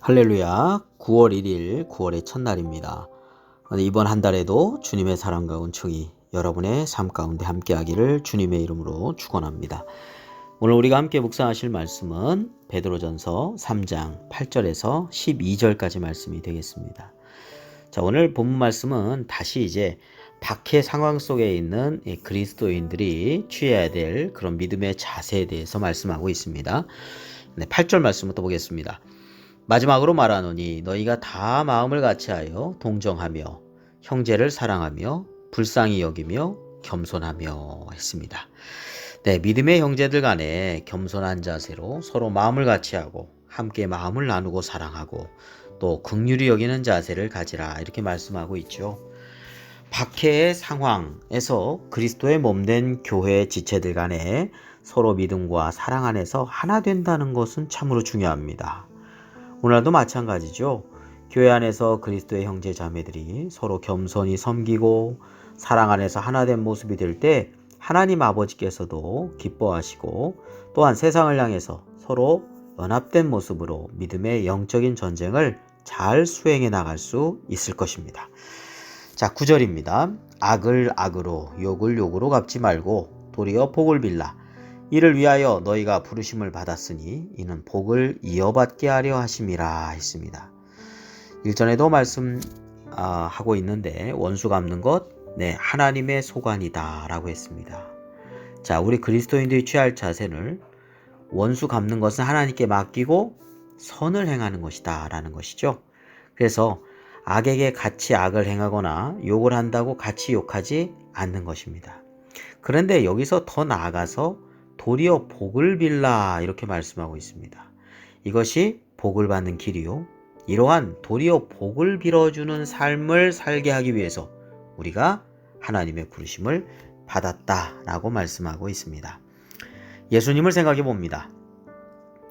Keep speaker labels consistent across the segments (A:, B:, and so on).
A: 할렐루야. 9월 1일 9월의 첫날입니다. 이번 한 달에도 주님의 사랑과 은총이 여러분의 삶 가운데 함께하기를 주님의 이름으로 축원합니다. 오늘 우리가 함께 묵상하실 말씀은 베드로전서 3장 8절에서 12절까지 말씀이 되겠습니다. 자, 오늘 본문 말씀은 다시 이제 박해 상황 속에 있는 그리스도인들이 취해야 될 그런 믿음의 자세에 대해서 말씀하고 있습니다. 8절 말씀부터 보겠습니다. 마지막으로 말하노니 너희가 다 마음을 같이하여 동정하며 형제를 사랑하며 불쌍히 여기며 겸손하며 했습니다. 네, 믿음의 형제들 간에 겸손한 자세로 서로 마음을 같이하고 함께 마음을 나누고 사랑하고 또 긍휼히 여기는 자세를 가지라 이렇게 말씀하고 있죠. 박해의 상황에서 그리스도의 몸된 교회 지체들 간에 서로 믿음과 사랑 안에서 하나 된다는 것은 참으로 중요합니다. 오늘도 마찬가지죠. 교회 안에서 그리스도의 형제 자매들이 서로 겸손히 섬기고 사랑 안에서 하나된 모습이 될 때 하나님 아버지께서도 기뻐하시고 또한 세상을 향해서 서로 연합된 모습으로 믿음의 영적인 전쟁을 잘 수행해 나갈 수 있을 것입니다. 자, 9절입니다. 악을 악으로 욕을 욕으로 갚지 말고 도리어 복을 빌라. 이를 위하여 너희가 부르심을 받았으니 이는 복을 이어받게 하려 하심이라 했습니다. 일전에도 말씀하고 있는데 원수 갚는 것 하나님의 소관이다 라고 했습니다. 자, 우리 그리스도인들이 취할 자세는 원수 갚는 것은 하나님께 맡기고 선을 행하는 것이다 라는 것이죠. 그래서 악에게 같이 악을 행하거나 욕을 한다고 같이 욕하지 않는 것입니다. 그런데 여기서 더 나아가서 도리어 복을 빌라 이렇게 말씀하고 있습니다. 이것이 복을 받는 길이요. 이러한 도리어 복을 빌어주는 삶을 살게 하기 위해서 우리가 하나님의 부르심을 받았다라고 말씀하고 있습니다. 예수님을 생각해 봅니다.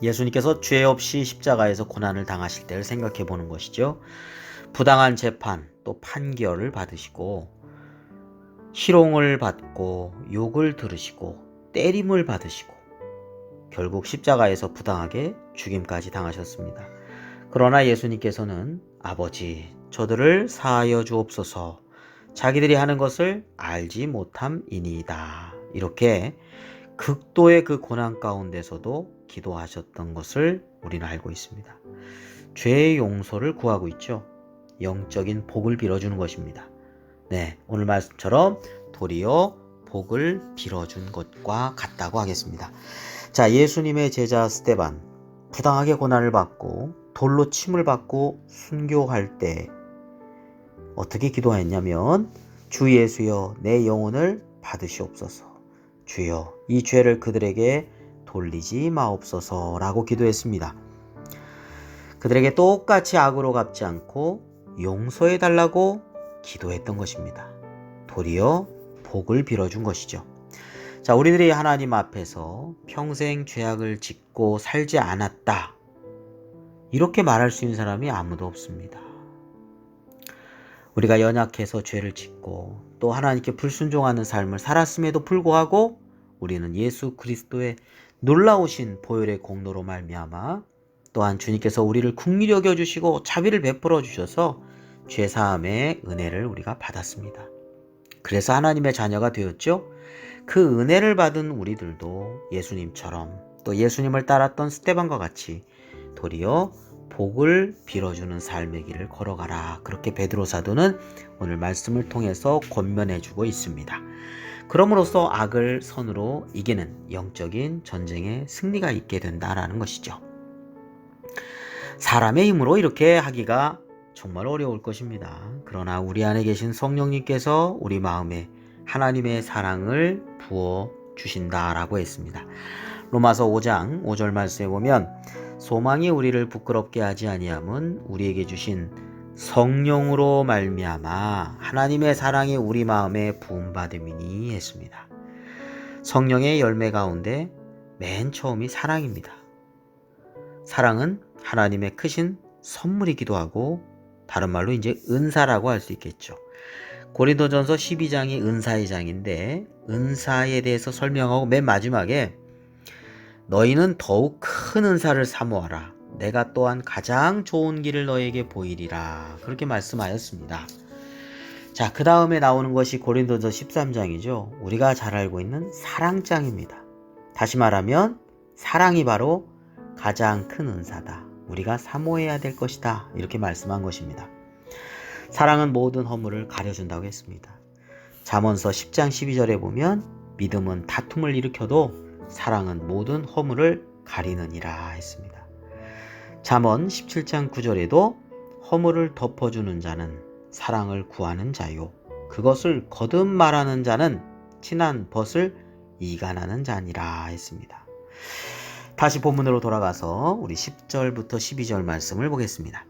A: 예수님께서 죄 없이 십자가에서 고난을 당하실 때를 생각해 보는 것이죠. 부당한 재판 또 판결을 받으시고 희롱을 받고 욕을 들으시고 때림을 받으시고 결국 십자가에서 부당하게 죽임까지 당하셨습니다. 그러나 예수님께서는 아버지 저들을 사하여 주옵소서 자기들이 하는 것을 알지 못함이니이다 이렇게 극도의 그 고난 가운데서도 기도하셨던 것을 우리는 알고 있습니다. 죄의 용서를 구하고 있죠. 영적인 복을 빌어주는 것입니다. 네, 오늘 말씀처럼 도리어 복을 빌어준 것과 같다고 하겠습니다. 자, 예수님의 제자 스데반 부당하게 고난을 받고 돌로 침을 받고 순교할 때 어떻게 기도했냐면 주 예수여 내 영혼을 받으시옵소서 주여 이 죄를 그들에게 돌리지 마옵소서 라고 기도했습니다. 그들에게 똑같이 악으로 갚지 않고 용서해 달라고 기도했던 것입니다. 도리어 복을 빌어준 것이죠. 자, 우리들이 하나님 앞에서 평생 죄악을 짓고 살지 않았다. 이렇게 말할 수 있는 사람이 아무도 없습니다. 우리가 연약해서 죄를 짓고 또 하나님께 불순종하는 삶을 살았음에도 불구하고 우리는 예수 그리스도의 놀라우신 보혈의 공로로 말미암아 또한 주님께서 우리를 긍휼히 여겨주시고 자비를 베풀어 주셔서 죄사함의 은혜를 우리가 받았습니다. 그래서 하나님의 자녀가 되었죠. 그 은혜를 받은 우리들도 예수님처럼 또 예수님을 따랐던 스데반과 같이 도리어 복을 빌어주는 삶의 길을 걸어가라. 그렇게 베드로 사도는 오늘 말씀을 통해서 권면해주고 있습니다. 그럼으로써 악을 선으로 이기는 영적인 전쟁에 승리가 있게 된다라는 것이죠. 사람의 힘으로 이렇게 하기가 정말 어려울 것입니다. 그러나 우리 안에 계신 성령님께서 우리 마음에 하나님의 사랑을 부어 주신다라고 했습니다. 로마서 5장 5절 말씀에 보면 소망이 우리를 부끄럽게 하지 아니함은 우리에게 주신 성령으로 말미암아 하나님의 사랑이 우리 마음에 부음받음이니 했습니다. 성령의 열매 가운데 맨 처음이 사랑입니다. 사랑은 하나님의 크신 선물이기도 하고 다른 말로 이제 은사라고 할 수 있겠죠. 고린도전서 12장이 은사의 장인데 은사에 대해서 설명하고 맨 마지막에 너희는 더욱 큰 은사를 사모하라. 내가 또한 가장 좋은 길을 너에게 보이리라. 그렇게 말씀하였습니다. 자, 그 다음에 나오는 것이 고린도서 13장이죠. 우리가 잘 알고 있는 사랑장입니다. 다시 말하면 사랑이 바로 가장 큰 은사다. 우리가 사모해야 될 것이다. 이렇게 말씀한 것입니다. 사랑은 모든 허물을 가려준다고 했습니다. 잠언서 10장 12절에 보면 믿음은 다툼을 일으켜도 사랑은 모든 허물을 가리느니라 했습니다. 잠언 17장 9절에도 허물을 덮어주는 자는 사랑을 구하는 자요. 그것을 거듭 말하는 자는 친한 벗을 이간하는 자니라 했습니다. 다시 본문으로 돌아가서 우리 10절부터 12절 말씀을 보겠습니다.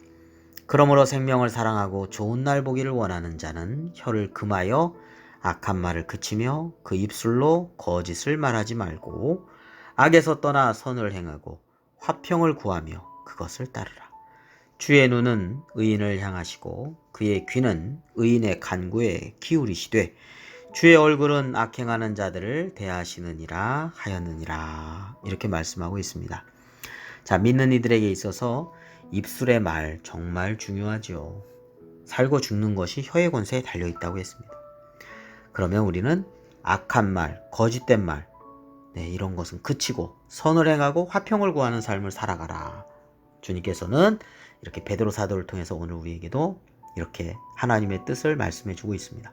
A: 그러므로 생명을 사랑하고 좋은 날 보기를 원하는 자는 혀를 금하여 악한 말을 그치며 그 입술로 거짓을 말하지 말고 악에서 떠나 선을 행하고 화평을 구하며 그것을 따르라. 주의 눈은 의인을 향하시고 그의 귀는 의인의 간구에 기울이시되 주의 얼굴은 악행하는 자들을 대하시느니라 하였느니라. 이렇게 말씀하고 있습니다. 자, 믿는 이들에게 있어서 입술의 말 정말 중요하죠. 살고 죽는 것이 혀의 권세에 달려있다고 했습니다. 그러면 우리는 악한 말, 거짓된 말, 이런 것은 그치고 선을 행하고 화평을 구하는 삶을 살아가라. 주님께서는 이렇게 베드로 사도를 통해서 오늘 우리에게도 이렇게 하나님의 뜻을 말씀해 주고 있습니다.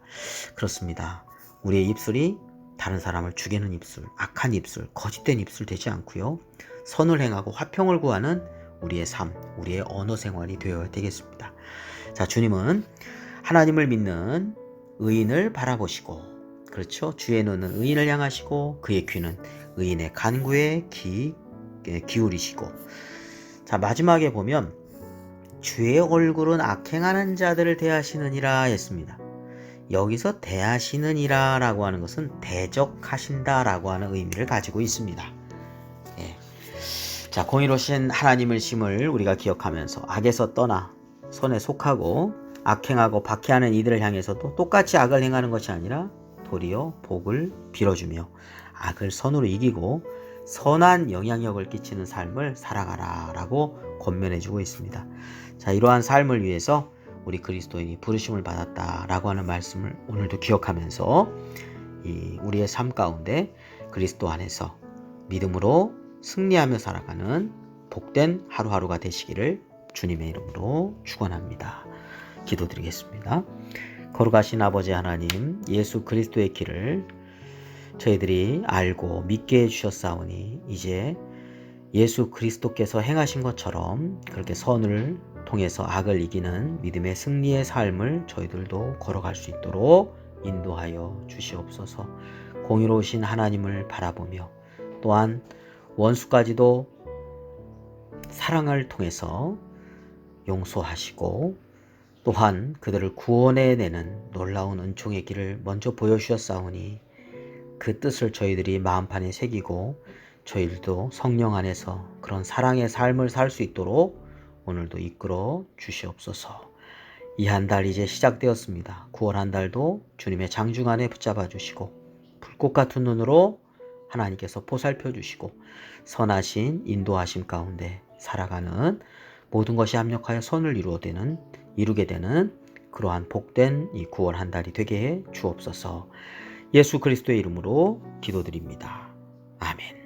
A: 그렇습니다. 우리의 입술이 다른 사람을 죽이는 입술, 악한 입술, 거짓된 입술 되지 않고요. 선을 행하고 화평을 구하는 우리의 삶, 우리의 언어 생활이 되어야 되겠습니다. 자, 주님은 하나님을 믿는 의인을 바라보시고, 그렇죠? 주의 눈은 의인을 향하시고 그의 귀는 의인의 간구에 기울이시고, 자, 마지막에 보면 주의 얼굴은 악행하는 자들을 대하시느니라 했습니다. 여기서 대하시느니라 라고 하는 것은 대적하신다 라고 하는 의미를 가지고 있습니다. 자, 공의로우신 하나님의 심을 우리가 기억하면서 악에서 떠나 선에 속하고 악행하고 박해하는 이들을 향해서도 똑같이 악을 행하는 것이 아니라 도리어 복을 빌어주며 악을 선으로 이기고 선한 영향력을 끼치는 삶을 살아가라 라고 권면해주고 있습니다. 자, 이러한 삶을 위해서 우리 그리스도인이 부르심을 받았다 라고 하는 말씀을 오늘도 기억하면서 우리의 삶 가운데 그리스도 안에서 믿음으로 승리하며 살아가는 복된 하루하루가 되시기를 주님의 이름으로 축원합니다. 기도드리겠습니다. 거룩하신 아버지 하나님, 예수 그리스도의 길을 저희들이 알고 믿게 해주셨사오니 이제 예수 그리스도께서 행하신 것처럼 그렇게 선을 통해서 악을 이기는 믿음의 승리의 삶을 저희들도 걸어갈 수 있도록 인도하여 주시옵소서. 공의로우신 하나님을 바라보며 또한 원수까지도 사랑을 통해서 용서하시고 또한 그들을 구원해내는 놀라운 은총의 길을 먼저 보여주셨사오니 그 뜻을 저희들이 마음판에 새기고 저희들도 성령 안에서 그런 사랑의 삶을 살 수 있도록 오늘도 이끌어 주시옵소서. 이 한 달 이제 시작되었습니다. 9월 한 달도 주님의 장중 안에 붙잡아 주시고 불꽃 같은 눈으로 하나님께서 보살펴 주시고 선하신 인도하심 가운데 살아가는 모든 것이 합력하여 선을 이루게 되는 그러한 복된 이 9월 한 달이 되게 해 주옵소서. 예수 그리스도의 이름으로 기도드립니다. 아멘.